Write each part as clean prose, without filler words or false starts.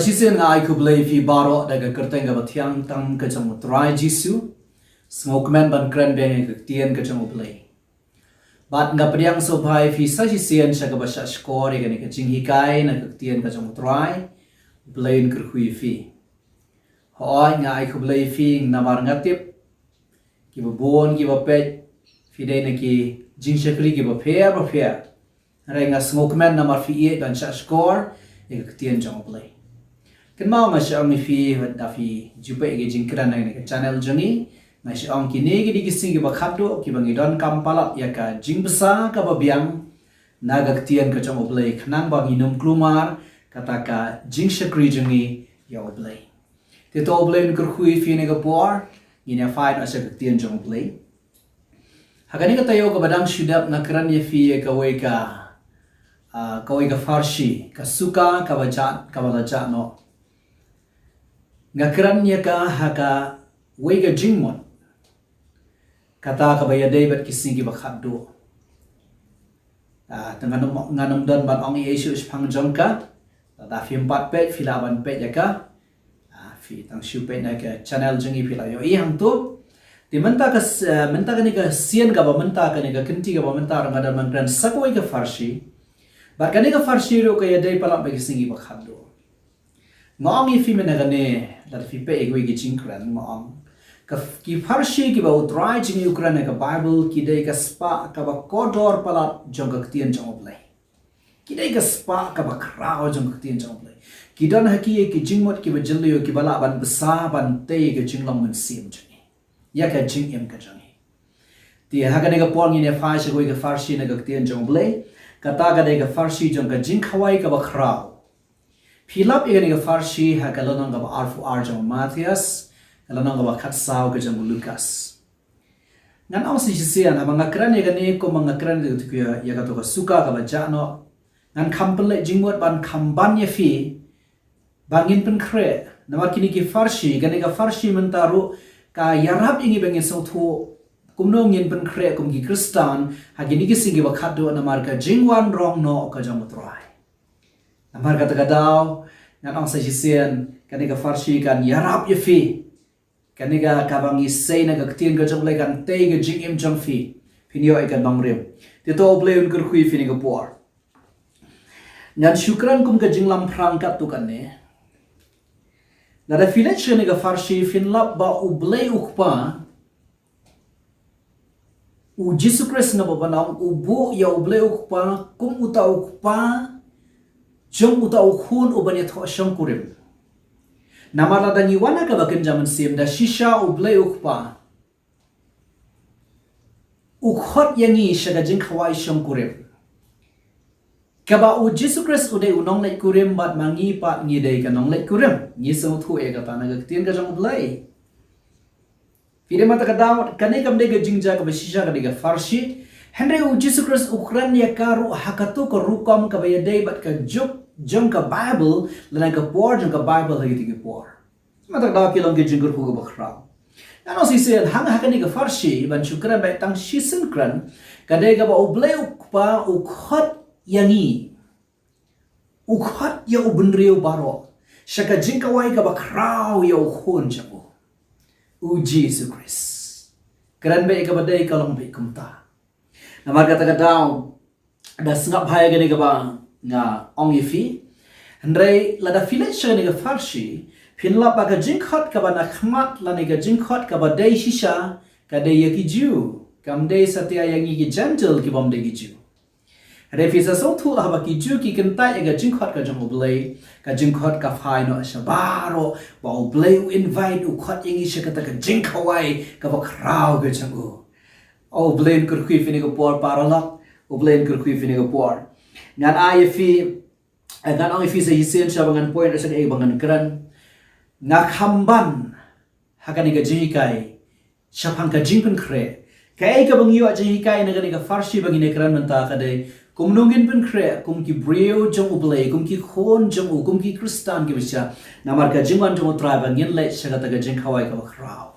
Fashisin ngai kublai fi baro daga kerteng ga bathiang tam ka jang utrai jisu smokeman ban kran beng ka tien ka jang ublai bat nga priang so bhai fi sasisian shaga basha score ga ni ka jinghi kai na ka tien ka jang utrai blain kr khui fi hoi ngai kublai fi namar ngatip ki bon ki pe fi de na ki jing shakri ki ba phe rai nga smokeman namar fi e ban sha score ka tien jang ublai kan mau masya mi fi da fi jupe ge jingkran na ke channel jani masya ong kini ge di Sngi Bakhatduh ki bangi don kampala ya ka jingbesa ka babiang naga tian ka chong oblay khnang bangi num klumar kata ka jingshakri jangi ya oblay te to oblay kur khui fi ne ga por ina fight asa ka tian chong oblay hakani ka tayo ka badang shudap na kran ye fi ka we ka Pharshi ka suka ka baja no ngakran nya ka haka wega jingmon kata ka baya David Sngi Bakhatduh nganum don ban ong yesu phang jongka ta film pat pe filaban pe jaka fi tang shu pe na ka channel jangi fila yo i hang tu ti menta ka ni ka sien ka ba menta ka ni ka kinti ka ba menta rang ada man gran sakoi ka Pharshi ba ka ni ka Pharshi ro ka ya dai pala ba Sngi Bakhatduh ngong i fi mena ka ni dat fi pe egwe gi jingkran ngong ka ki Pharshi ki ba utrai jing Ukraine ka Bible ki dei ka spa ka ba kodor pala jong ka tien jong oblai ki dei ka spa ka ba KHRAW jong ka tien jong oblai ki don haki ki jingmot ki ba jilio ki bala ban besa ban te ka jinglam mun sim jani ya ka jing em ka jani ti ha ka ne ka pon ni ne fa shi ka Pharshi na ka tien jong oblai ka ta ka dei ka Pharshi jong ka JINGKHAWAI ka ba KHRAW Philip igani ka Pharshi ha kalonong ka arfu arjong Matthias kalonong ka khatsaw ka jang Lukas ngan ang sisian ha mga kran igani ko mga kran tu ya ka to ka suka ka baja no ngan kampele jingmot ban kamban ye fi bangin pen kre namar kini ki Pharshi gani ka Pharshi mentaru ka yarap ingi bangin so thu kumno ngin pen kre kum ki Kristan ha gini ki Sngi Bakhatduh namar ka jingwan rong no ka jang utrai Amar kata daw ngan ang sasisian kani ka Pharshi kan yarap ye fi kani ka kabangi say na gaktin ka jong lai kan te ga jing im jong fi pinyo ay kan bangrim tito obleun kur khui fi ni ka por ngan syukran kum ka jinglam prangkat tu kan ne na da village ni ka Pharshi finlap ba ublei ukpa u Jesus Christ na babanang ubu ya ublei ukpa kum uta ukpa jong uta ukhun ubanya tho shang kurim namala da ni wana ka bakin jaman sim da shisha ublei ukpa ukhot yangi shaga JINGKHAWAI shang kurim kaba u Jesus Christ ude unong lai kurim bat mangi pat ngi dei ka nong lai kurim ni so thu e ka ta na ga tin ka jong ublei pire mata ka daw kane kam de ga jingja ka shisha ka de ga Pharshi Henry u Jesus Christ Ukraine ya karu hakatu ko rukam ka baya dei bat ka juk jong ka Bible lana ka por jong ka Bible hagi tigi por mata da kilong ge jingur hu ga KHRAW ano si sen hang hakani ka Pharshi ban shukran ba tang shisen kran ka de ga ba ublei ukpa ukhot yangi ukhot ya ubunriu baro shaka JINGKHAWAI ka ba KHRAW ya ukhon jabu u Jesus Christ kran ba ka ba dei kalong bi kumta namar kata daw da sngap hai gani ka ba nga ong ifi Andrei lada village ni ka Pharshi pinla pa ka jingkhot ka ba na khmat la ni ka jingkhot ka ba dei shisha ka dei ki ju kam dei satya yangi ki gentle ki bom dei ki ju re fisa so thu ha ba ki ju ki kentai ka jingkhot ka jong oblei ka jingkhot ka phai no shabaro ba oblei u invite u khot yangi shakata ka JINGKHAWAI ka ba KHRAW ka changu oblei kur khui fini ko por paralak oblei kur khui fini ko por ngan IFi ngan ang ifi sa hisen siya bangan point sa kay bangan kran nga kamban hakani ka jihikai siya pang ka jingpen kre kay ka bangyo at jihikai na gani ka Pharshi bangin kran manta ka day kum nungin pen kre kum ki brio jong ublay kum ki khon jong u kum ki Kristan ki bisya namar ka jingwan jong utray bangin le siya kata ka JINGKHAWAI ka KHRAW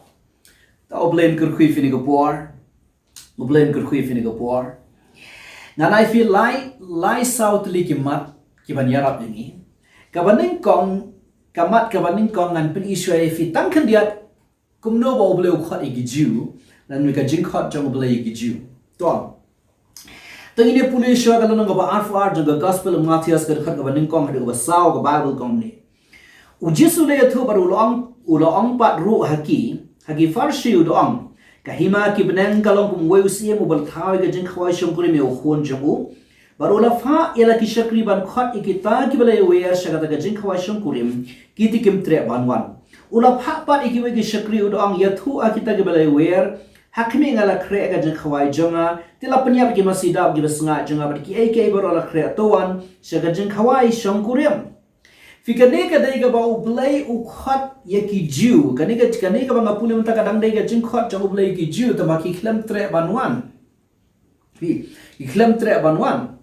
ta oblain kur khui fini ka por oblain kur khui fini ka por Nan I feel lai south li ki mat ki ban yarap ni kabaneng kong kamat kabaning kong ngan pen isu ai fi tang kan diat kumno ba bleu khat igi jiu nan mi ka jingkhat jong bleu igi jiu to tang ini puli shwa ka lan ba ar jong gospel of Matthias ka khat kabaning kong hadu ba saw ka bible kong ni u jisu le thu bar ulong pat ru haki Pharshi udong kahima ki benang kalong kum weu siam ubal thai ka jingkhawai shongkuri me khon jongu barola fa ela ki shakri ban khat ikita ki balai wer shagata ka jingkhawai shongkurim kiti kim tre banwan ula pha pat ikiwe ki shakri udong yathu akita ki balai wer hakmi ngala kre ka jingkhawai jonga tila panyap ki masida ki basnga jonga bar ki ak barola kre towan shaga jingkhawai shongkurim Fikane ka dai ka ba ublay ukhat yaki jiu kane ka ba ngapuli mta ka dang dai ka jingkhat jang ublay ki jiu ta maki khlam tre banwan fi khlam tre banwan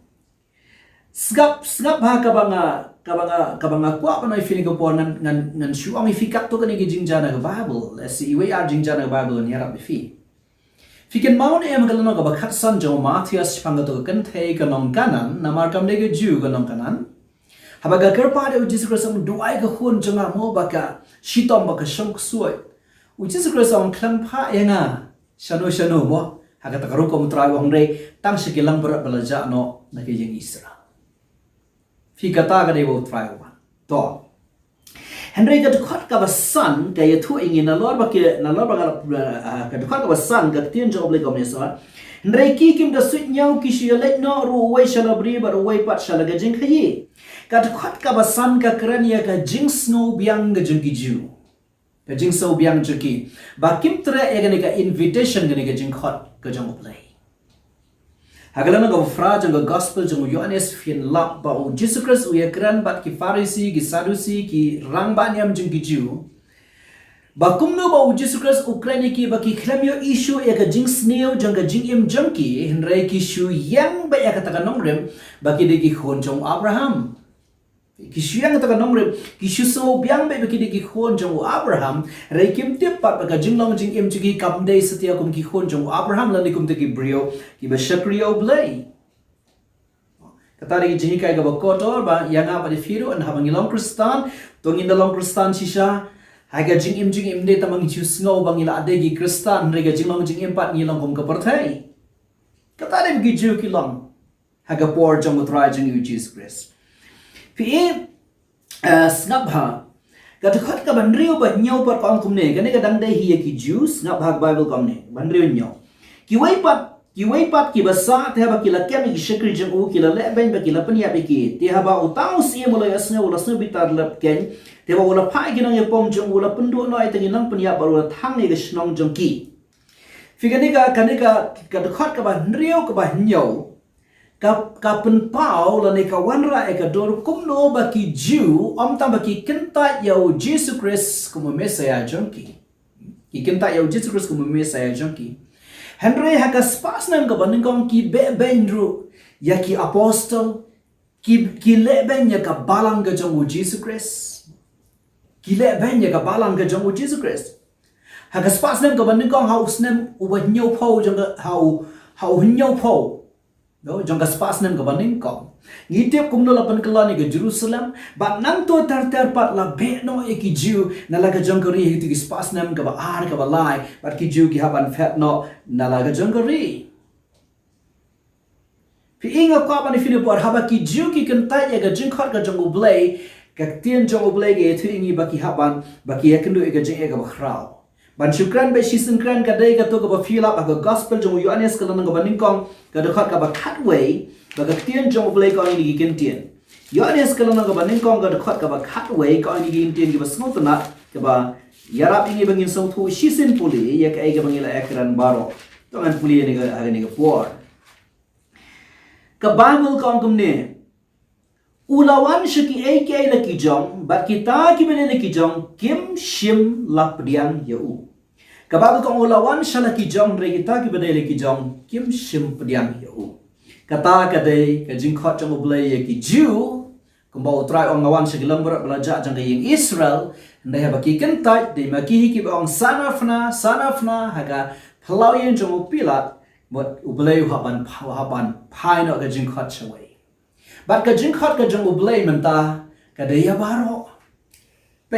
sgap ha ka ba nga kwa pa noi feeling ko po nan shuang ifikat to kane ki jingjana ka bible let's see we are jingjana bible ni arab fi Fikan maun em kalano ka ba khatsan jang Matthias pangato kan thei ka nong kanan namar kam dai ka jiu ka nong kanan Habaga kerpa de Jesus Christ am duai ka khun janga mo baka shitom baka shong suai Jesus Christ am klampa yenga shano mo haga takaru kom trai wang re tang sikilang berat belaja no na ke jeng Isra fikata ga de wo trai wa to Henry ka khot ka basan ka yathu ingin na lor baka ka khot ka basan ka tien job le kom nesa Henry ki kim da suit nyau ki shialet no ru wai shalabri bar wai pat shalaga jeng khayi Kat khot ka basan ka kerania ka jing snow biang ga jengki jiu ka jing so biang jengki ba kim tre e ga ka invitation ga jing khot ka jang play hagala ga fra jang gospel jang Ioanis fin lap ba u Jesus Christ u ya kran bat ki Pharshi ki Sadusi ki rang ba niam jengki jiu ba kumno ba u Jesus Christ Ukraine ki ba ki khlamyo issue e ka jing snew jang ga jing im jengki henry ki shu yang ba ya ka ta nong rem ba ki de ki khon jong Abraham Kisiyang ta kanong rem kisuso biang be beki ki khon jong Abraham reikim tip pat ka jinglong jing im chigi kamdei setia kum ki khon jong Abraham lani kum te ki brio ki ba shakrio blay katari jingi kai ga ba kotor ba yanga pa di firu an habang ilong kristan tongin da long kristan shisha haga jing im de tamang chu snow bang ila ade gi kristan rega jinglong jing im pat ngilong kum ka parthai katari gi ju ki long haga por jong utrai jing Jesus Christ Pi snap ha kat khot ka banrio ba nyau par kong kumne kane ka dang dai hi ki juice snap ha bible komne banrio nyau ki wai pat ki basa te ba ki la kem ki shakri jang u ki la le ben ba ki la pania be ki te ha ba utau si mo la yasne wala sne bitar lap ken te ba wala phai ki nang ye pom jang wala pundu no ai te nang pania ba wala thang ne ga snong jang ki fi kane ka khot ka banrio ka ba nyau ka penpau la ne ka wanra e ka dor kumno ba ki Jew om tam ba ki kenta yau Jesus Christ como Messiah jonki ki kenta yau Jesus Christ como Messiah jonki Henry ha ka spas nan ka banin kong ki be benru ya ki apostle ki le ben ya ka balang ga jong Jesus Christ ki le ben ya ka balang ga jong Jesus Christ ha ka spas nan ka banin kong ha usnem u ba nyau phau jong ha nyau phau No, jong ka spas nem ka baning kong. Ngitip kumno la pankala ni ka Jerusalem, ba nang to tar pat la be no e ki Jew na la ka jong ka ri ki spas nem ka ba ar ka ba lai, but ki Jew ki haban fet no na la ka jong ka ri. Pi inga kwa ba ni fini por haba ki Jew ki kenta ya ka jing khot ka jong ublay, ka tien jong ublay ge thu ingi ba ki haban, ba ki yakendu e ka jing e ka ba khraw. Ban syukran be season kran ka dai ka to ka ba feel up ka gospel jong Ioanis ka lang ka baning kong ka dekhat ka ba cutway ba ka tien jong blay ka ni gi tien Ioanis ka lang ka baning kong ka dekhat ka ba cutway ka ni gi tien gi ba snot na ka ba yarap ingi bangin song thu season puli ya ka ai ka bangila ekran baro to an puli ni ga aga ni ga por ka bible ka kum ne ulawan shaki ai kai la ki jong ba kita ki bene la ki jong kim shim lapdiang yau kabab ko ulawan shala ki jong re kita ki bene la ki jong kim shim pdiang yau kata kadai ka jing khot jong oblay ki Jew kumba try on ngawan sigilang berat belajar jang yang Israel ndai ba ki kentai de ma ki ba ong son of na haga phalau yin jong pilat bot oblay haban phai no ka jing khot chawai Bat ka jingkhat ka jong ublay menta ka daya baro.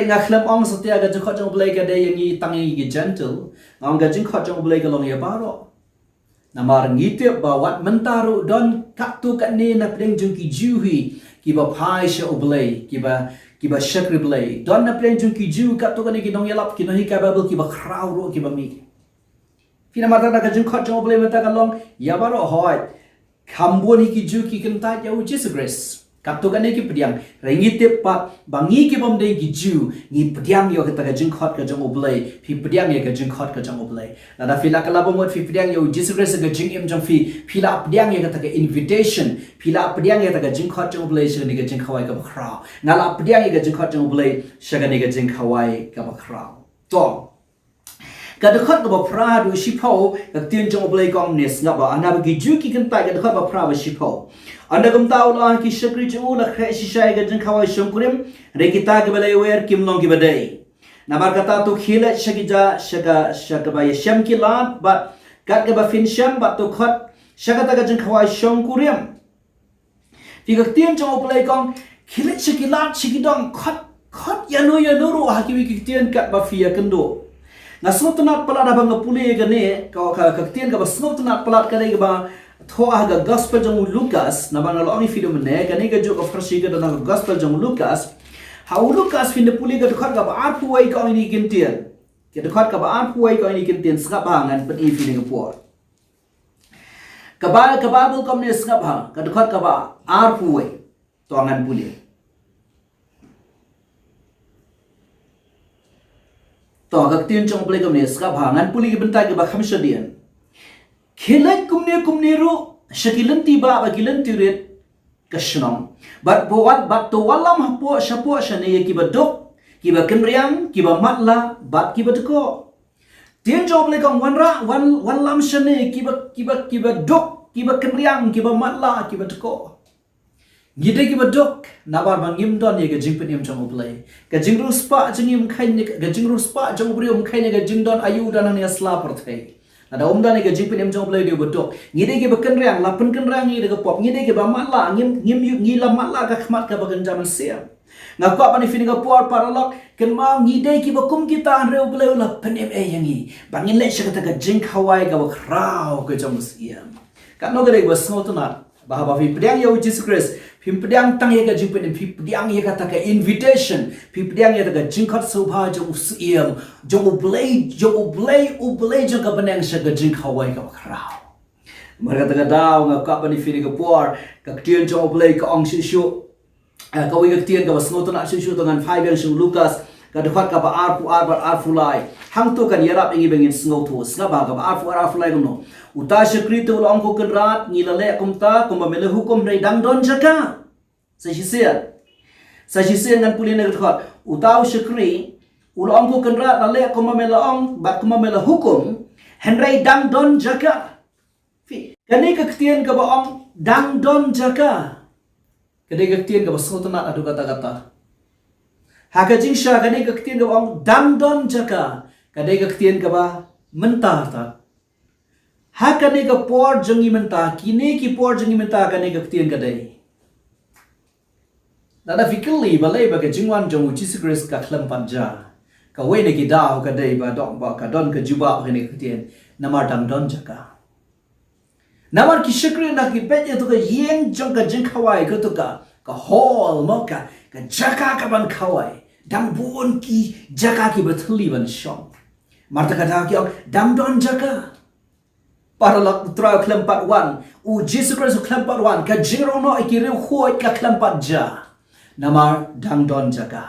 ngakhlem ong setia ga jingkhot jong blai ga de yang I tangi gi gentle ngong ga jingkhot jong blai ga long ya baro namar ngite ba wat mentaru don kaptu kat ni na pleng jung ki juhi ki ba phai sha oblai ki ba shakri blai don na pleng jung ki ju kaptu kan ki dong yalap ki no hi ka ba ki ba khraw ro ki ba mi fina mata na ga jingkhot jong blai mata ga long ya baro hoi khambon hi ki ju ki kan ta ya Jesus Grace kaptu kan ki pediang rengite pa bangi ki bom de ki ju ni pediang yo kata ga jingkhot ga jong oblai phi pediang ye ga jingkhot ga jong oblai nada fila kala bomot phi pediang yo Jesus Grace ga jing em jong phi phila pediang ye kata ga invitation phila pediang ye kata ga jingkhot jong oblai shga ni ga jingkhawai ga khraw ngala pediang ye ga jingkhot jong oblai shga ni ga jingkhawai ga khraw to kadakhat ga pra du shipho ga tin jong oblai kong nes nga ba ana gi ju ki kan ta ga dakhat ba pra ba shipho anda gam ta ulah ki shakri ju la khe shishai ga jingkhawai shongkurim re kita ga balai wer kim long ki badai nabar kata tu khila shagija shaga ba yasham ki lat ba kat ga ba fin sham ba tu khat shaga ta ga jingkhawai shongkurim fi ga tin jong oblai kong khila shakilat shikidong khat yanu ru ha ki wi ki tin kat ba fi ya kendo na snop tunat palat abang pule ga ne ka tian ga snop tunat palat ka ga ba thoa ga gospel jong Lukas na bang lo video mene ga ne ga jo ka Pharshi ga na gospel jong Lukas how Lukas fin de pule ga khat ga ba ar puai ka ni kintian ke de khat ga ba ar puai ka ni kintian ska ba ngan pet fi ne ga por ka ba bu kom ne ska ba ga de khat ga ba ar puai to ngan pule to ga tin jong pule kom ne ska ba ngan pule ga bentai ga ba kham shadian khilai kumne ru shakilan tiba bagilan tiret kashnong but to walam hapo shapo shane ki badok ki ba kenriang ki ba matla bat ki badko tin job le kong wan lam shane ki ba dok ki ba kenriang ki ba matla ki badko gide ki ba dok nabar bangim don ye ga jingpen yam jong oblai ga jingru spa jingim khain ga jingru spa jong obrium khain ga jingdon ayu dan ne asla parthai ada omda ni ga jingpen em jong play dia betul ngide ke bekan riang lapen kan riang ni de pop ngide ke ba matla ngim la matla ka khmat ka bagan jaman sia ngako apa ni fini ga puar paralok kan ma ngide ki bakum kita an reu play la penem yangi bangin le shaka ga jingkhawai ga khraw ga jam sia kan no gare ba snotna ba ba fi pediang yo Jesus Christ fi pediang tang ye ga jingpen fi pediang ye kata ka invitation fi pediang ye ga jingkhat sobha jong sia jong ublay jong ka banang sa ga jingkhawai ka khraw marga ta daw nga ka pani fini ga por ka tien jong ublay ka ong shishu ka wi ga tien ga snotna shishu dengan 5 yang shu Lukas ka dekhat ka ba ar fulai hang tu kan yarap ingi bengin sngotu snaba ka ba ar fulai no uta shakri tu long ko kan rat ni lale kumta kumba mele hukum dai dang don jaka sa shisia ngan pulin na dekhat uta shakri ulong ko kan rat lale kumba mele ong ba kumba mele hukum henrai dang don jaka fi kani ka ktien ka ba ong dang don jaka kani ka ktien ka ba snotna adu kata haka jingsha kani ka ktien ka ba ong dang don jaka kani ka ktien ka ba mentar ta haka ne ka por jangi menta kini ki por jangi menta ka ne ka ktien ka dai nada fikli balai ba ka jingwan jong Jesus Christ ka khlam panja ka we ne ki daw ka dai ba dong ba ka don ka juba ka ne ka ktien namar dang don jaka namar ki shakri na ki pet to ka yeng jong ka jingkhawai ka to ka hol mo ka jaka ka ban khawai dang bon ki jaka ki bathli ban shong marta ka da ki dang don jaka para lak tra klempat wan u Jesus Christ klempat wan ka jiro no ikire khoi ka klempat ja namar dang don jaka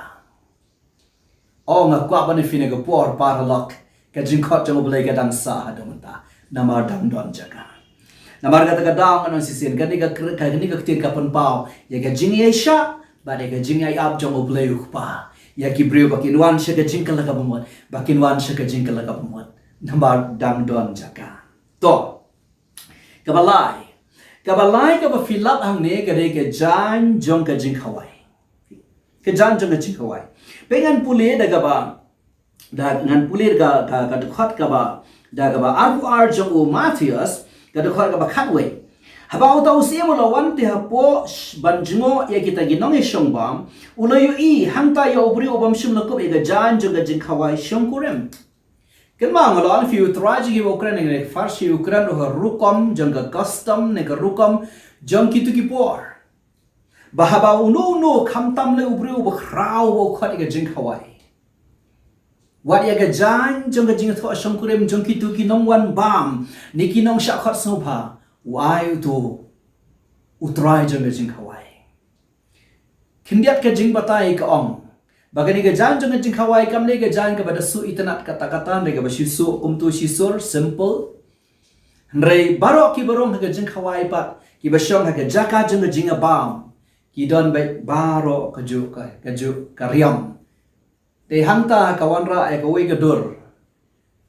o nga kwa bani fine ga por para lak ka jingkhot jang oblai ka dang sa hadomta namar dang don jaka namar ga ta dang anon sisin ga ni ga tin ka pan pau ya ga jing yesha ba de ga jing ay ab jang oblai ukpa ya ki breu bakin wan sha ga jingkal ka bumot bakin wan sha ga jingkal ka bumot namar dang don jaka to kabalai ka ba filap hang ne ka de ke jan jong ka jingkhawai ke jan jong ka jingkhawai pengan pule da ga ba da ngan pule ga dekhat ka ba da ga ba ar jong o Matthias ka dekhat ka ba khatwe Habau tau si mo lawan te hapo banjingo ya kita ginong e shongbam unayo I hangta ya obri obam shum lakup e ga jan jong ga jingkhawai shongkurem. Kenma ngolon fi utraji gi Ukraine ne Pharshi Ukraine ro rukom jong ga custom ne ga rukom jong kitu ki por. Bahaba uno khamtam le ubri ob KHRAW wo khat ga jingkhawai. Wat ya ga jan jong ga jingtho shongkurem jong kitu ki nong wan bam niki nong sha khat sopa wai tu utrai jong ga jingkhawai. Kindiat ka jing batai ka ong bagani ga jan jong ga jingkhawai kam le ga jan ka bada su itanat kata-kata ne ga basisu umtu sisur simple Nrei baro ki barong ga jingkhawai pat ki basyong ga jaka jong ga jinga bam ki don bai baro ka ju ka riam te hangta kawanra ay kawai gadur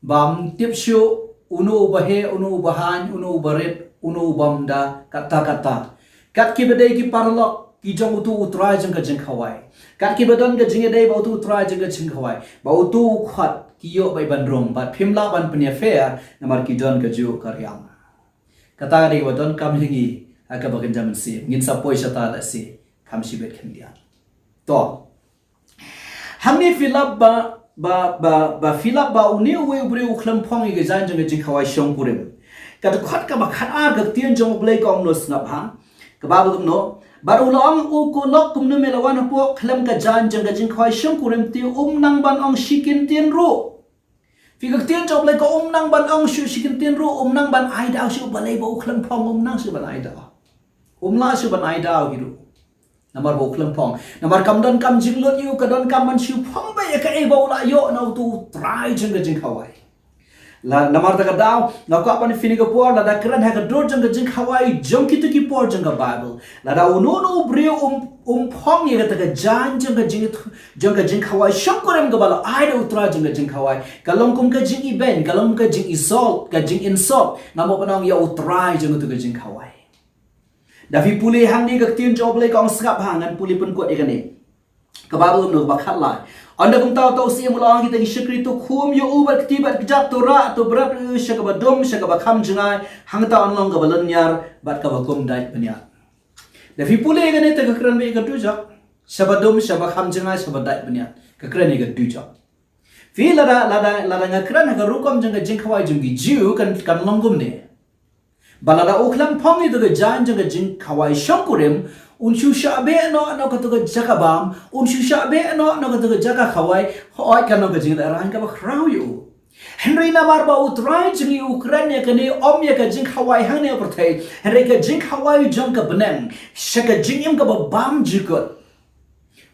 bam tipsyo uno bahe uno bahan uno baret uno bamda kata-kata kat ki bedai ki parlok ki jong utu utrai jong ka jingkhawai kat ki bedon ga jingedai ba utu utrai jong ka jingkhawai ba utu khat ki yo bai bandrong bat phimla ban pnya fair namar ki don ka ju karyam kata ri wadon kam hingi aka bagan jaman si ngin sa poisa ta la si kam sibet khandia to Hamni filap ba filap ba uni uwe ubre ukhlam phong ge jan jong jingkhawai shongkurem kat khat ka ba khat ar ga tien jong blai kong no snap ha ka ba bu no baru long u ko lok kum no melawan po khlam ka jan jong jingkhawai shongkurem ti nang ban ong shikin tien ru fi ga tien jong blai ko nang ban ong shikin tien ru nang ban ai da shu balai ba ukhlam phong nang shu ban ai da la shu ban ai da hiru Namar bo klem pong namar kam don kam jinglot yu ka don kam man shu phong ba ya ka e bo la yo na tu try jing ga jingkhawai la namar ta ka daw na ko pan fini ga por la da kran ha ka dor jing ga jingkhawai jong kitu ki por jing ga bible la da no bre phong ye ga ta ga jan jing ga jingkhawai shongkurem ga bala ai do try jing ga jingkhawai kalong kum ka jing event kalong ka jing isol ka jing insult namo panang ya try jing ga jingkhawai Davi puli hang ni gak tien job le kong skap hangan puli pun kuat ikan ni. Kababul no bakhat lai. Anda kung tahu si mulang kita isyakri tu khum yo ubat ketibat kejap tu ra tu berat syakabadum syakabakam jengai hang ta onlong kabalan nyar bat kabakum dai penyar. Davi puli ikan ni tegakran be ikan tu jak syabadum syabakam jengai syabadai penyar. Kekran ikan tu jak. Fi lada ngakran hak rukom jengka jingkhawai jengki jiu kan longgum ni. Balada uklam phong itu ke jan jeng jingkhawai shongkurem unshu shabe no katu ke jakabam unshu shabe no katu ke jakakhawai hoi kan no ke jing ran ka KHRAW yu Henry namar ba utrai jing Ukraine kani om ya ke jingkhawai hang ne perthai Henry ke jingkhawai jong ka benang shaka jingim ka bam jikot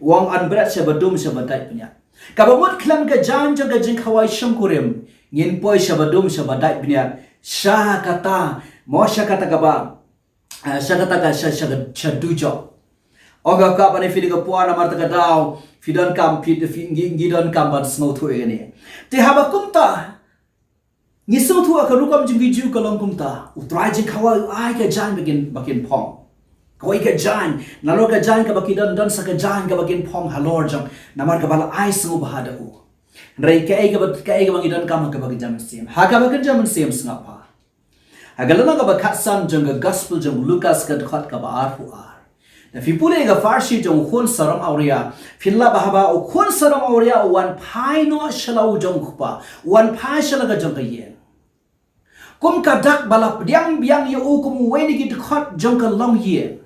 wang anbrat sabadum sabatai punya kabamut klam ke jan jeng jingkhawai shongkurem ngin poi sabadum sabadai punya sha kata Mo syakata kaba syakata ka syadujo oga ka pani fili ka puana marta ka daw fidon kam ngidon kam ban snow thu ene te haba kumta ngisu thu ka rukam jing ju ka long kumta utrai jing khawa ai ka jan bakin pong koi ka jan nalo ka jan ka bakidon don sa ka jan ka bakin pong halor jong namar ka bala ai snow bahada u rei ka ai ka ngidon kam ka bakin jam sim ha ka bakin jam sim snapa Agalana ka bakhasan jong gospel jong Lukas ka khat ka baar fu ar. Na fipule ga Pharshi jong khon saram auria. Finla bahaba o khon saram auria wan phai no shalau jong khupa. Wan phai shalaga jong ka yen. Kum ka dak bala pdiang biang ye u kum weni ki khat jong ka long ye.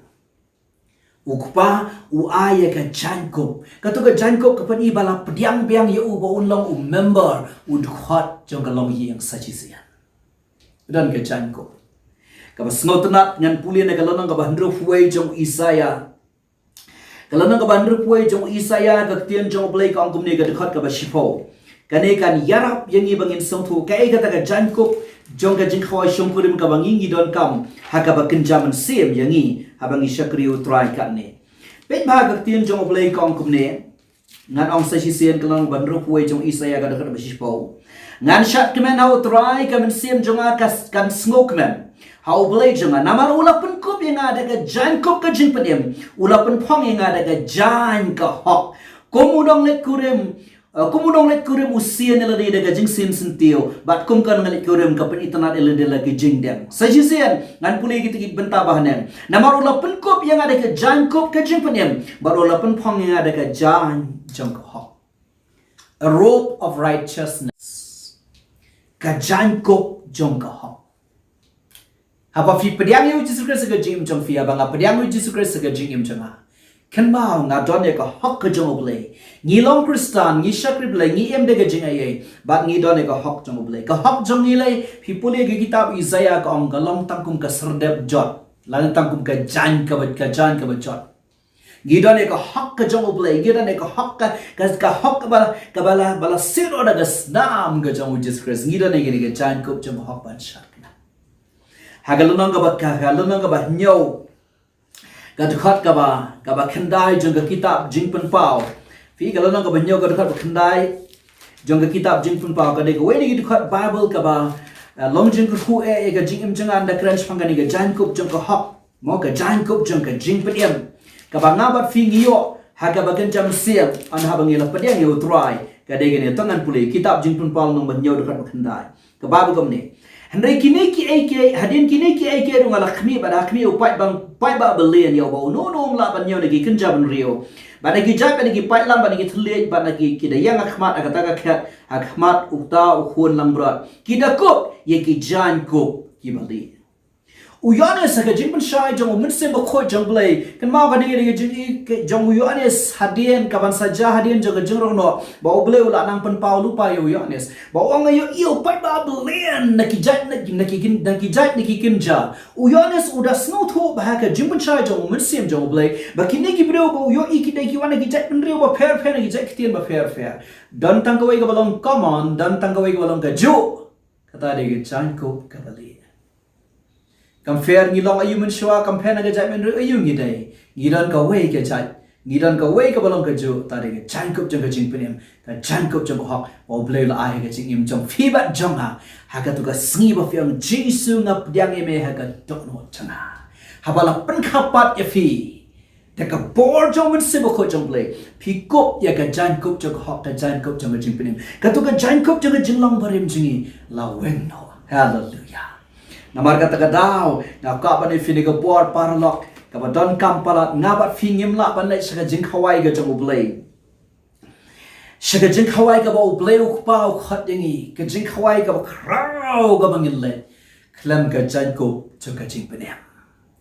Ukpa u aya ka jankup. Katu ka jankup ka pani bala pdiang biang ye u ba un long u member u khat jong ka long ye ang sajisian. Dan ke janko kaba snotnat ngan puli na kalonang kaba handro fuai jong Isaya kalonang kaba handro fuai jong Isaya gaktian jong blai ka angkum ne ga dekhat kaba shifo kane kan yarap yangi bangin songthu kai kata ka janko jong ka jingkhawai shongkurim ka bangingi don kam hakaba kenjaman sem yangi habangi syakri utrai kan ne pet ba gaktian jong blai ka angkum ne ngan ong sa sisien kalonang bandro fuai jong Isaya ga dekhat kaba shifo Ngan syat kemen hau try kemen sim jonga kan smoke men. Hau belai jonga namar ula pun kup yang ada ke jan kup ke jing pedem. Ula pun pong yang ada ke jan ke hok. Komudong let kurim kumunong let kurim usia nila ni daga jing sim sentio bat kum kan ngalit kurim kapan internet ele de lagi jing dem sajisian ngan puli kita kit benta bahanen namar ula penkop yang ada ke jangkop ke jing penem baru ula penpong yang ada ke jan jangkho a rope of righteousness ka jangkop jangkho apa fi pediang yu Jesus Christ ke jing jang fi abang pediang yu Jesus Christ ke jing im jang kan mau ngadon ya ka hok ke jong oblay ngi long kristan ngi shakri blay ngi em de ke jing ay bat ngi don ya ka hok jong oblay ka hok jong ngi lay phi puli ke kitab Isaiah ka ong galong tangkum ka serdep jot lan tangkum ka jan ka jot ngi don ya ka hok ke jong oblay ngi don ya ka hok ka hok ka bala siro da snam ke jong Jesus Christ ngi don ya ke jan kup jong hok ban shakna hagalunong ka ba nyo gadukhat kaba khandai jong ka kitab jing pen pau fi galon ka banyo gadukhat khandai jong ka kitab jing pen pau ka de we ni gadukhat bible kaba long jing ku e ka jing im jang an da crunch phangani ka jan kup jong ka hok mo ka jan kup jong ka jing pen em kaba ngabat fi ngiyo ha ka bagan jam siam an ha bangila padeng yo try ka de gene tangan puli kitab jing pen pau nong banyo gadukhat khandai ka bible kom ni Henry kini ki ake hadin kini ki ake rung ala khmi pada khmi upai ba belian ya bau no la ban yo nagi kenja ban rio ba nagi jap nagi pai lam ba nagi thlet ba nagi kida yang akhmat agata ka khat akhmat ukta ukhun lambra kida kop ye ki jan kop ki bali Ioanis ka jing ban shai jong min sem ba kho jong blai kan ma ba nagi jing jong Ioanis hadien ka ban saja hadien jong jing ro no ba blai ula nang pen pau lupa Ioanis ba ong yo pai ba belian naki kinja Ioanis udah snow tho ba ka jing ban shai jong min sem jong blai ba kini ki bro ba yo iki dai ki wana ki jat pen rio ba fair ki jat kitien ba fair dan tangkawai ka balong come on dan tangkawai ka balong ka jo kata de jan ko ka bali compare ngi long ayu men shwa compare na ga jai men ayu ngi dai ngi dan ka wei ke jai ngi dan ka wei ka balong ka jo ta de jan kup jong ka jing penem ka jan kup jong hok o blei la ai ka jing im jong phi ba jong ha ka tu ka sngi ba fyang jisu ngap diang e me ha ka tok no changa ha bala pen khapat e fi de ka bor jong men se ba ko jong blei phi kup ya ka jan kup jong hok ka jan kup jong ka jing penem ka tu ka jan kup jong ka jing long barim jingi la wen no hallelujah Namar kata kadau, na ka ban fini ka bor parlok, ka ba don kam palat ngabat fingim la ban lai saka JINGKHAWAI ka jong ublay. Saka JINGKHAWAI ka ba ublay ukpa ukhat yangi, ka JINGKHAWAI ka ba KHRAW ka bangin le. Klam ka jangkop jong ka jing penem.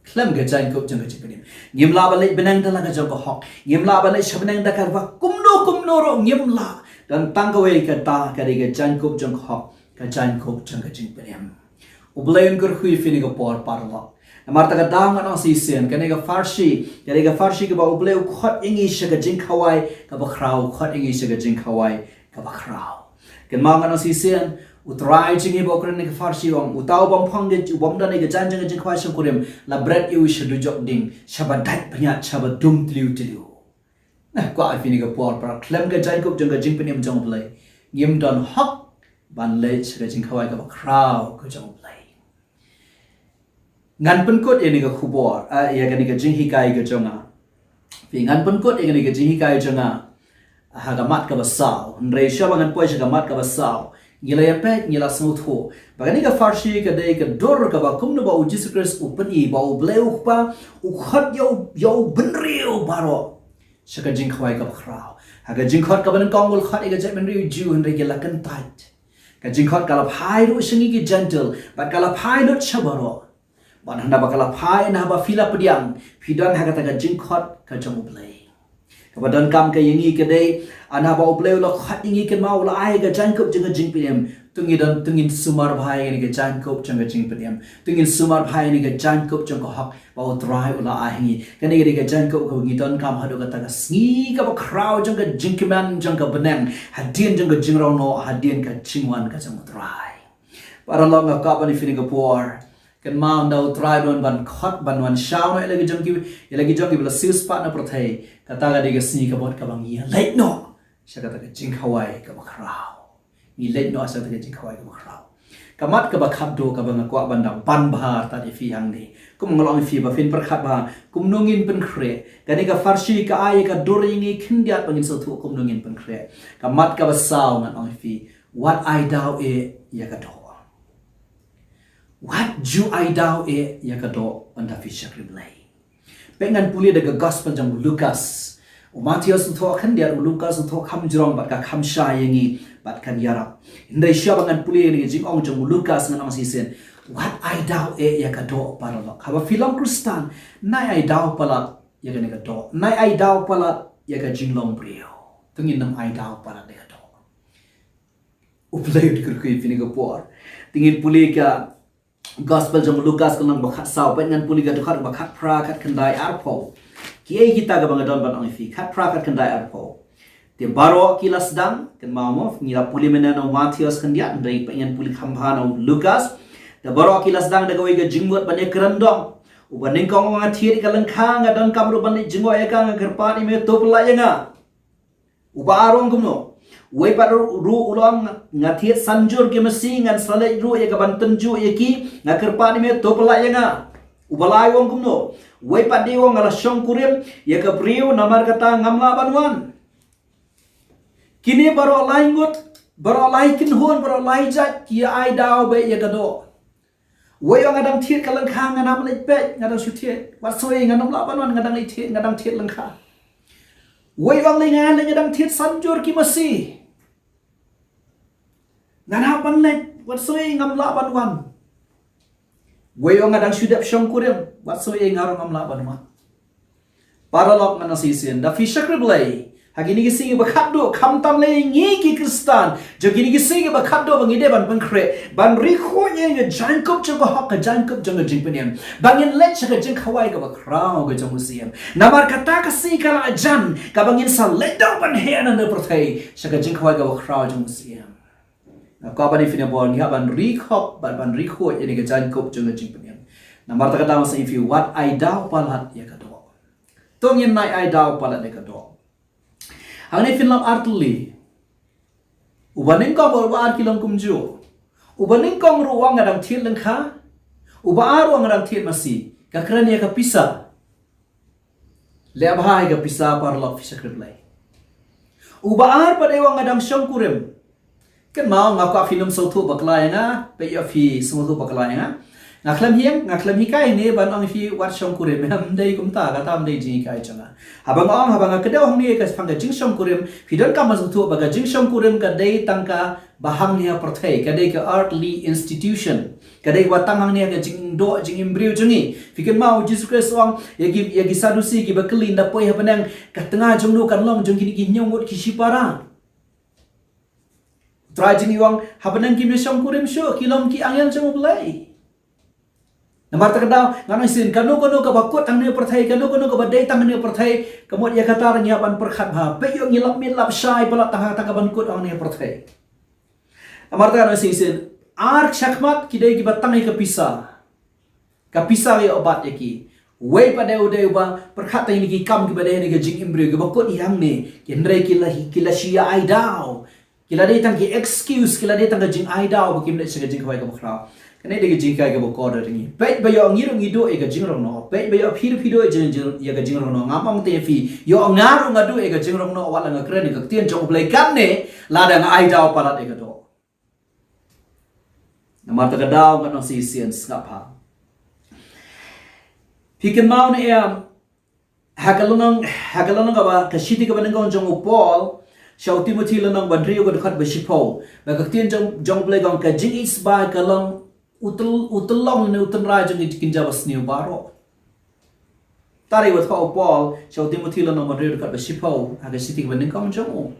Klam ka jangkop jong ka jing penem. Ngim la ban lai benang dala ka jong ka hok. Ngim la ban lai shabenang da ka ba kumno ro ngim la. Dan tangkawai ka ta ka de ka jangkop jong ka hok, ka jangkop jong ka jing penem. Ublayan gur hui fini ka por parla amarta ka dang anong sisen kani ka Pharshi ka ba ublay khot ingi sha ka JINGKHAWAI ka ba KHRAW khot ingi sha ka JINGKHAWAI ka ba KHRAW kan ma anong sisen utrai jingi ba ukran ka Pharshi ong utaw bang phang ge bom da ne ka jan jang JINGKHAWAI sha kurim la bread yu sha du jok ding sha ba dat phanya sha ba dum tliu na ko ai fini ka por par klem ka jai kup jang ka jing penem jong ublay ngim don hok ban le sha ka JINGKHAWAI ka ba KHRAW ka jong ublay ngan penkut ini ka khubor ya kani ka jinghikai ka jonga pi ngan penkut ini ka jinghikai jonga hagamat ka basau nrei sha ngan poi sha gamat ka basau ngila ya pet ngila smutho bagani ka Pharshi ka dei ka dor ka ba kumno ba Jesus Christ upani ba ubleu pa ukhat yo benriu baro sha ka JINGKHAWAI ka KHRAW haga jingkhat ka ban kongul khat ka jai benriu ju nrei ka lakan tait ka jingkhat ka la phai ru singi ki gentle ba ka la phai lut shabaro ban handa bakala phai na ba fila pediang pidang hagata ka jingkhat ka jong ublay ka badan kam ka yingi ka dei ana ba ublay lo khat yingi ka mau la ai ka jangkup jong ka jing pediam tungin sumar bhai ni ka jangkup jong ka jing pediam tungin sumar bhai ni ka jangkup jong ka hak ba utrai ula ai ngi kani ka jangkup ka ngi don kam hadu ka ta ka sngi ka ba KHRAW jong ka jingkiman jong ka benang hadien jong ka jingrau no hadien ka chingwan ka jong utrai para lo nga ka ba ni fini ka por kan ma ndau try don ban khot ban wan shaw no elagi jong ki bla sis pa na prothai kata ga de ga sni ka bot ka bang ya late no sha kata ka JINGKHAWAI ka KHRAW ni late no asa ka JINGKHAWAI ka KHRAW kamat ka bakhatduh ka bang kwa bandang pan bahar ta fi hang ni kum ngolong fi ba fin perkhat ba kum nungin pen khre kani ka Pharshi ka ai ka doringi khindiat pangin so thu kum nungin pen khre kamat ka basaw ngan ong fi what I dau e ya ka do what ju I dau e ya ka do anda fi shakrib lai pengan puli daga gospel jang Lukas Matthews tho khan dia Lukas tho kham jrong bat ka kham sha yengi bat kan yarap indai shabangan puli ni jing ong jang Lukas ngan ong sisen what I dau e ya ka do paralo haba film Kristan nai I dau pala ya ka ne ka do nai I dau pala ya ka jinglong brio tungin nam I dau pala de ka do uplay dik ku fini ka por tingin puli ka gospel jang Lukas kan bakhat saw pengan puli ka dokhat bakhat pra khat khandai arpo kiai kita ga bangadon ban ang fi khat pra khat khandai arpo te baro kilas dang kan mamo ngira puli menano Matthews kan dia ndai pengen puli khambhano Lukas te baro kilas dang daga wega jingot bane kerandong ubaning kong nga thiri kalang khang ga don kamru ban jingo eka nga gerpani me topla yanga ubarong kumno wei par ru ulong nga thiet sanjur ke masi ngan salai ru eka ban tenju eki nga gerpani me topla yanga ubalai wong kumno wei pa de wong ala shong kurim ya ka priu namar kata ngamla banwan kini baro laingut baro lai kin hon baro lai jat kia ai dau be ya ka do wei ong adang thiet kalang khang nganam le pe ngadang su thiet wat soi nganam la banwan ngadang le thiet ngadang thiet lang kha wei ong le ngan le ngadang thiet sanjur ki masi nganam ban le wat soi ngam la banwan wei ong adang sudap shong kurim wat so e ngarong am la banwa paralok na nasisen da fi shakrib lai hagini gi singi bakhatduh kham tam le ngi ki Kristan jo gini gi singi bakhatduh bangi de ban pangkre ban ri kho ye nge JINGKHAWAI jo ba hak JINGKHAWAI jo jing penem bangin let cha JINGKHAWAI ga ba KHRAW ga jo museum namar kata ka si kala ajan ka bangin sa let down ban he na prothai cha JINGKHAWAI ga ba KHRAW jo museum na ka ba ni fina bon ya ban ri khop ban ri kho ye nge JINGKHAWAI jo jing penem namar ta kata masa if you what I dau palat ya ka do tongin nai I dau palat ya ka do Hangni film artuli ubaning ko borba ar kilong kumju ubaning kong ruwang ngadang thiet lengkha uba aru ngadang thiet masi kakrania ka pisa le abhai ka pisa parlok fisakrit lai uba ar padewang ngadang shong kurim kan mau ngaka film sautu baklai nga pe ya fi sautu baklai nga ngaklam hikai ne ban ang fi wat shong kurim ham dei kumta ka tam dei ji kai changa habang kedew hong ni ka phang jing shong kurim fidon ka mazutu baga jing shong kurim ka dei tangka bahang nia prothei ka dei ka artly institution ka dei watang hang nia ka jing do jing imbriu jungi fikin mau Jesus Christ ong yagi sadusi ki baklin da poi hapanang ka tengah jong nu kan long jong kini ki nyongot ki sipara trajing iwang hapanang ki me shong kurim sho kilom ki angel jong ulai namar takdaw ngana sin kanu ka bakut ang ne perthai kanu ka badai tang ne perthai kamot ya kata ranya ban perkhat ba pe yo ngilap milap shai pala tang ban kut ang ne perthai namar ta sin ar chakmat kidai ki batang ka pisa ye obat yaki wei pada ude ba perkhat ta ni ki kam ki badai ni ka jing imbre ka bakut yang ne kendrai kila shia ai daw kila dei tang ki excuse kila dei tang ka jing ai daw bakim le sega jing khawai ka KHRAW kene de jingkai ga bokor ringi pet bayo ngiru ngido e ga jingrong no pet bayo phiru e jing ya ga jingrong no ngamong te fi yo ngaru ngadu e ga jingrong no wala nga kren ga tien jong play kan ne la da nga ai daw palat e ga do namar ta ga daw ga no si science nga pa piken mau ne hakalunong ga ba ka shiti ga ban ngong jong Paul Shau Timothy lanong badriyo ga dukhat ba shipo ba ka tien jong play gong ka jing is ba ka long utlong ne utnra jeng kinja basniu baro tari wat ka Paul Shau Timothy lanong badriyo dukhat ba shipo aga sitik ban ngong jong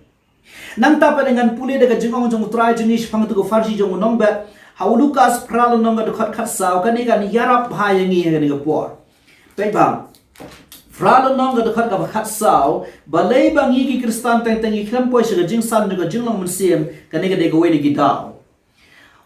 nang ta pa dengan puli daga jingong jong utrai jenis phang tu Pharshi jong nong ba hau Lukas pral nong ga dukhat khat saw ka ni yarap bhayangi ga ni ga por pe bang Fralo nong ga dekhat ga bakhat saw balai bangi ki Kristan teng teng ikram poi sega jing san ga jing long museum kani ga de ga wei gi daw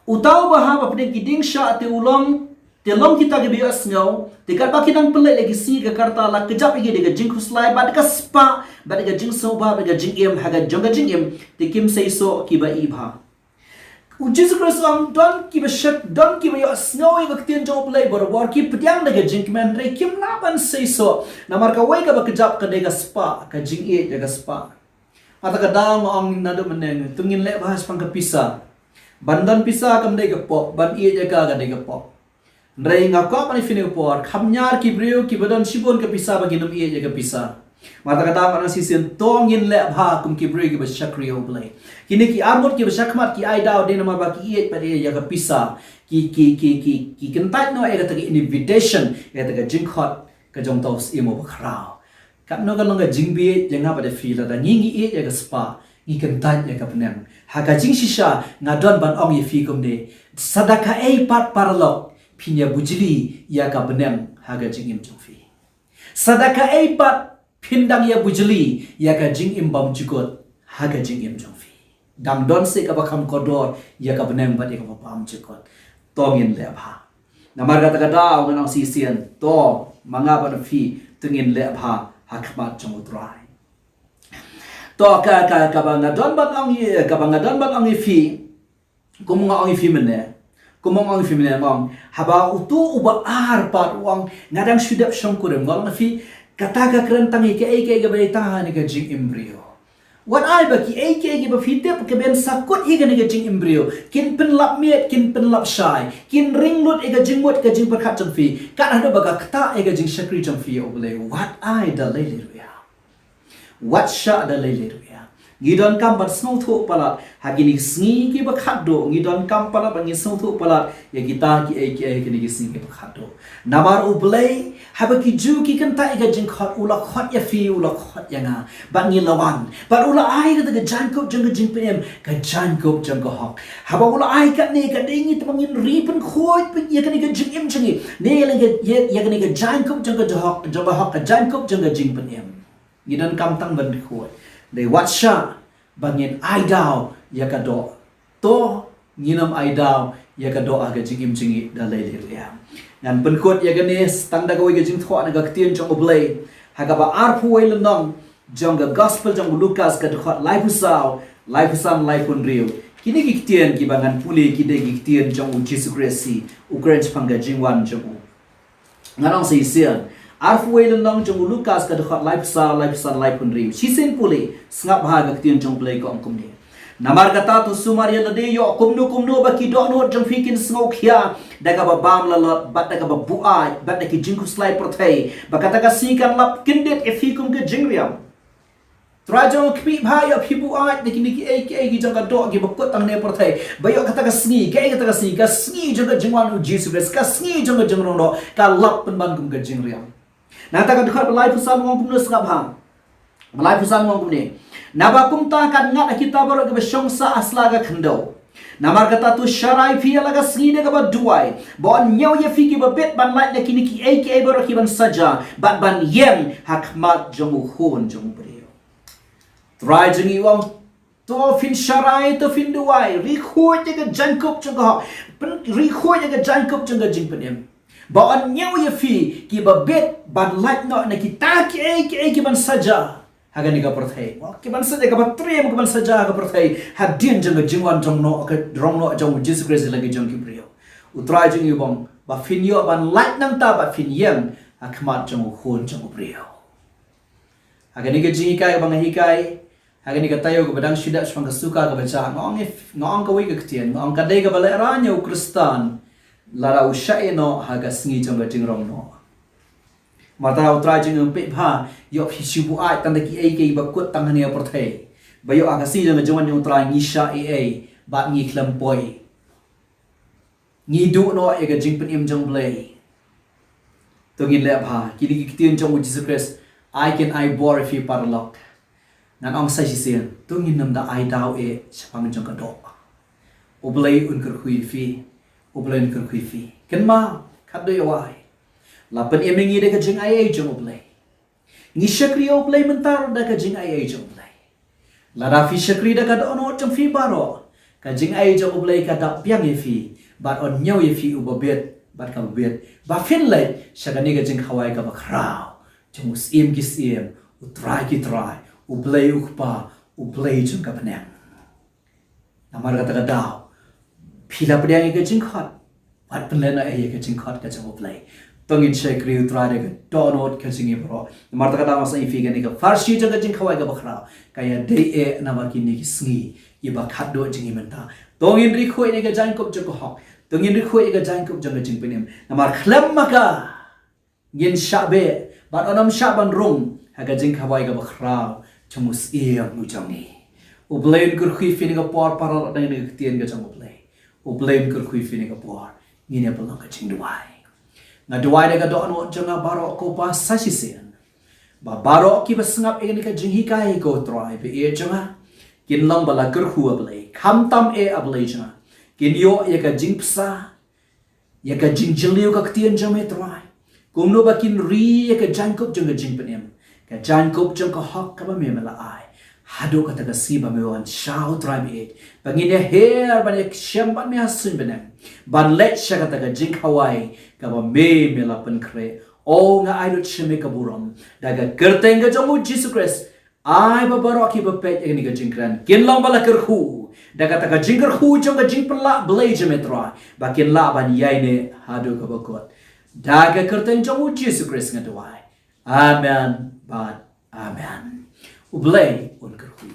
utaw ba ha apne giding sha te ulong te long kita ga bias ngau te ka ba kinang pelai lagi si ga karta la kejap gi de ga jing khuslai ba de ka spa ba de ga jing so ba ga jing em ha ga jong ga jing em te kim sei so ki ba i bha Jesus Christ ang don ki bashak don ki bayo sngawi gaktin jong play borobor ki pediang daga jinkman re kim laban seiso namar ka wai ka bakjap ka dega spa ka jing e daga spa ata ka dang ang nadu meneng tungin le bahas pang ka pisa bandan pisa kam dega pop ban e daga ka dega pop re nga ko pani fini por khamnyar ki brio ki badan sibon ka pisa bagi num e daga pisa mata kata mana sisin tongin le bha kum ki brio ki bashakri o play kini ki armut ki bashakmat ki ai daw de nama baki e pare ya ka pisa ki kentat no e ka invitation e ta ka jingkhot ka jong tos imo ba KHRAW kat no ka long ka jingbi janga pada feel da ngi e ya ka spa ngi kentat ya ka penang ha ka jing shisha ngadon ban ong ye fi kum de sadaka e pat parlok pinya bujili ya ka penang ha ka jing im jong fi sadaka e pat pindang ya bujili ya ka jing im bam jukot ha ka jing im jong fi dam don se ka bakam kodor ya ka benang bat ya ka pam jukot tongin le bha namar kata kata ngang sisian to manga ban fi tungin le bha hakmat jong utrai to ka bang don ban ang ye ka bang don ban ang fi kumunga ang fi mene kumong ang fi mene ngong haba utu uba ar pat wang ngadang sudap shongkurem ngol na fi kata ka kerentang ke ga berita ni ka jing embryo what I baki ke ba fitep ke ben sakut hi ga ni ka jing embryo kin pen lap miet kin pen lap shai kin ring lut ga jing mot ka jing berkat jong fi ka hado baga kata ga jing shakri jong fi obule what I da le ya what sha da le ya ngidon kam bat snow thu pala hagini sngi bakhatduh ngidon kam pala bangi snow thu pala ya kita ki ni sngi bakhatduh namar ublay habaki ju ki kanta iga jing khot ula khot ya fi ula khot ya nga bangi lawan but ula ai ga ga jankop jang ga jing pem ka jankop jang ga hok haba ula ai ka ne ka dingi tmangin ripen khot pe ya ka ni ga jing em jingi ne ya ga ni ga jankop jang ga hok ka jankop jang ga jing pem ngidon kam tang ban khot de watsha bangin aidao yakado to nginam aidao yakado aga jingim jingi da lele ya nan benkot yagane standa go yaging thwa na gaktian jong oblay hagaba arpu wailong jong ga gospel jong Lukas ka khot life usam life unreal kini giktian kibangan puli kide giktian jong Jesus Christ Ukraine pangga jingwan jong ngarang seisian arfu wailong jong Lukas ka khot life life unreal sisen puli sngap ha gaktian jong play ko angkum ni namar kata tu sumaria lade yo kumnu baki do no jong fikin snok ya daga ba bam la lot bat daga ba buai bat daga jingku slide prothei bakata ka sikan lap kindet e fikum ke jingriam trajo kpi bha yo phibu ai niki ki jong ka do gi bakot tang ne prothei bayo kata ka sngi kata ka sngi jong ka jingwan Jesus ka sngi jong ka jingrong do ka lap pen ban kum ke jingriam nata ka dekat live usam ngom kum skap hang live usam ngom kum ni nabakum ta kan ngat kita baru ke shongsa asla ga khando namar kata tu sharai fi laga sgi de ga duai bon nyaw ye fi ki ba bet ban lai de kini ki baru ki ban saja ban yem hakmat jomu khon jomu brio try jingi wang to fin sharai to fin duai ri khoi de ga jankop chung ga ri khoi de ga jankop chung ga jing penem bon nyaw ye fi ki ba bet ban lai no na kita ki ban saja haga ni ka perthai ki ban saja ka patrem ka ban saja ka perthai hadin jang jingwan jong no ka rong no jong Jesus Christ lagi jong ki brio utrai jing yu bang ba fin yo ban light nang ta ba fin yem akmat jong khon jong brio haga ni ka jingi kai bang hi kai haga ni ka tayo ka badang shida shwang ka suka ka bacha ngong ka wi ka ktien ngong ka dei ka bala ranyo kristan lara usai no haga sngi jong ka jingrong no mata utrai jing pe bha yo hisibu ai tanda ki bakut tanghania perthai bayo agasi jang jong ni utrai ngisha ba ngi klampoi ngi du no e ga jing pen im jong blay tungin le bha kini ki tien jong Jesus Christ I bore if you parlok nan ong sai sien tungin nam da ai dau e chapang jong ka do oblay un ker khui fi ken ma khat do yawai lapan emengi de ka jing ai jong oblay ni shakri oblay mentar da ka jing ai jong oblay la ra fi shakri da ka do no jong fi baro ka jing ai jong oblay ka da piang e fi bat on nyaw e fi ubabet bat ka bet ba fin lai shagani ka JINGKHAWAI ka ba KHRAW jong sim ki sim utrai ki trai ublay ukpa ublay jong ka panang namar kata ka daw pila pedang ke jingkhot wat penlena ke jingkhot ke jang play tongin shai kriu trade ke donot ke jingi bro marta kata masa ifi ke ni ke Pharshi jaga jingkhawai ke bakhra kaya dei namar kini ki sngi bakhatduh jingi menta tongin ri khoi ni ke jangkop joko hok tongin ri khoi ke jangkop jang jing penem namar khlam maka ngin shabe bat onam shaban rung haga jingkhawai ke bakhra chamus iam nu jangi ublain kur khui fini ka por paral dang ni tien ka jang ublai ublain kur khui fini ka por ngine palang ka jing duai na duai de ka do no janga baro ko pa sasisen ba baro ki basngap e ni ka jing hi kai ko try be e janga kin lang bala kur khu ablai kham tam e ablai janga kin yo ye ka jing psa ye ka jing jiliu ka tien jame try kumno ba kin ri ye ka jang kop jang jing penem ka jang kop jang ka hak ka ba me mala ai hado kata ka si ba me wan shau tribe it bangine her ban ek syam ban me asin benem ban let sha kata ka jingkhawai ka ba me la pen kre o nga ai dot sheme ka buram daga kerteng ga jamu Jesus Christ ai ba baro ki ba pet ni ka jingkran kin long bala kerhu daga ta ka jingker hu jong ka jingpla blaze metra ba kin la ban yai ne hado ka ba kot daga kerteng jamu Jesus Christ nga dawai amen ba amen Ublay on kerhui